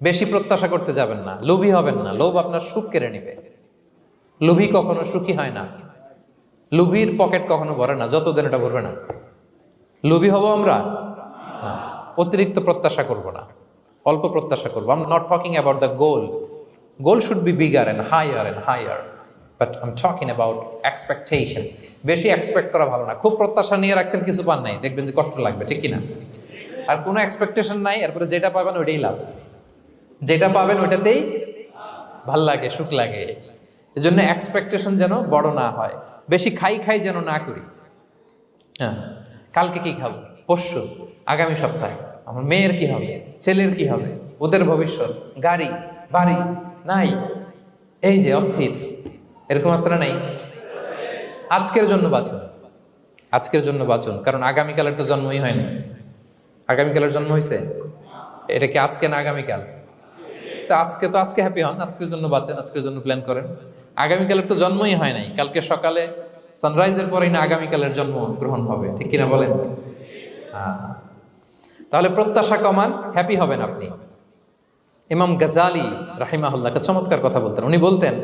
বেশি প্রত্যাশা করতে যাবেন না, লোভী হবেন না। লোভ আপনার সুখ কেড়ে নিবে। লোভী কখনো সুখী হয় না। লোভীর পকেট কখনো ভরে না, যতদিন এটা ভরবে না। লোভী হব আমরা না। অতিরিক্ত প্রত্যাশা করব না, অল্প প্রত্যাশা করবো। I am not talking about the goal. Goal should be bigger and higher, but I am talking about expectation. বেশি এক্সপেক্ট করা ভালো না। খুব প্রত্যাশা নিয়ে রাখছেন, কিছু পান নাই, দেখবেন যে কষ্ট লাগবে, ঠিক কিনা? আর কোনো এক্সপেকটেশন নাই, এরপরে যেটা পাবেন ওইটাই লাভ। যেটা পাবেন ওইটাতেই ভাল লাগে, সুখ লাগে। এজন্য এক্সপেকটেশন যেন বড় না হয়। বেশি খাই যেন না করি। হ্যাঁ, কালকে কি খাবো, পরশু, আগামী সপ্তাহে আমার মেয়ের কি হবে, ছেলের কি হবে, ওদের ভবিষ্যৎ, গাড়ি বাড়ি নাই, এই যে অস্থির। এরকম আসলে নাই। আজকের জন্য বাঁচুন, আজকের জন্য বাঁচুন, কারণ আগামীকালের তো জন্মই হয়নি। আগামীকালের জন্ম হয়েছে, এটা কি আজকে না আগামীকাল? তো আজকে হ্যাপি হন, আজকের জন্য বাঁচেন, আজকের জন্য প্ল্যান করেন। আগামীকালের তো জন্মই হয় নাই। কালকে সকালে সানরাইজের পরেই না আগামীকালের জন্ম গ্রহণ হবে, ঠিক কিনা বলেন? তাহলে প্রত্যাশা কমান, হ্যাপি হবেন আপনি। ইমাম গাজালি রাহিমাহুল্লাহ একটা চমৎকার কথা বলতেন। উনি বলতেন,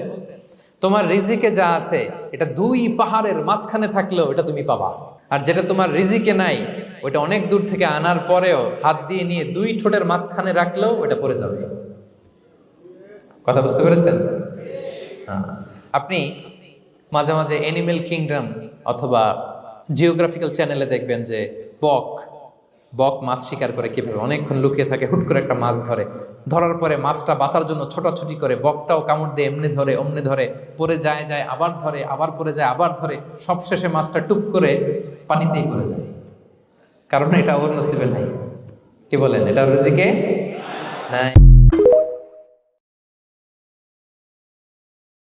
তোমার রিজিকে যা আছে এটা 2 পাহাড়ের মাঝখানে থাকলেও এটা তুমি পাবা, আর যেটা তোমার রিজিকে নাই ওটা অনেক দূর থেকে আনার পরেও হাত দিয়ে নিয়ে 2 ঠোঁটের মাঝখানে রাখলেও ওটা পড়ে যাবে। কথা বুঝতে পেরেছেন? আপনি মাঝে মাঝে অ্যানিমেল কিংডম অথবা জিওগ্রাফিক্যাল চ্যানেলে দেখবেন যে বক মাছ শিকার করে কিভাবে অনেকক্ষণ লুকিয়ে থাকে, হুট করে একটা মাছ ধরে, ধরার পরে মাছটা বাঁচার জন্য ছোটাছুটি করে, বকটাও কামড় দিয়ে এমনি ধরে অমনি ধরে, পরে যায় আবার ধরে, আবার পরে যায় আবার ধরে, সবশেষে মাছটা টুপ করে পানিতেই পড়ে যায়। কারণ এটা ওর নসিবে নাই। কি বলেন? এটা রিজিকে নাই।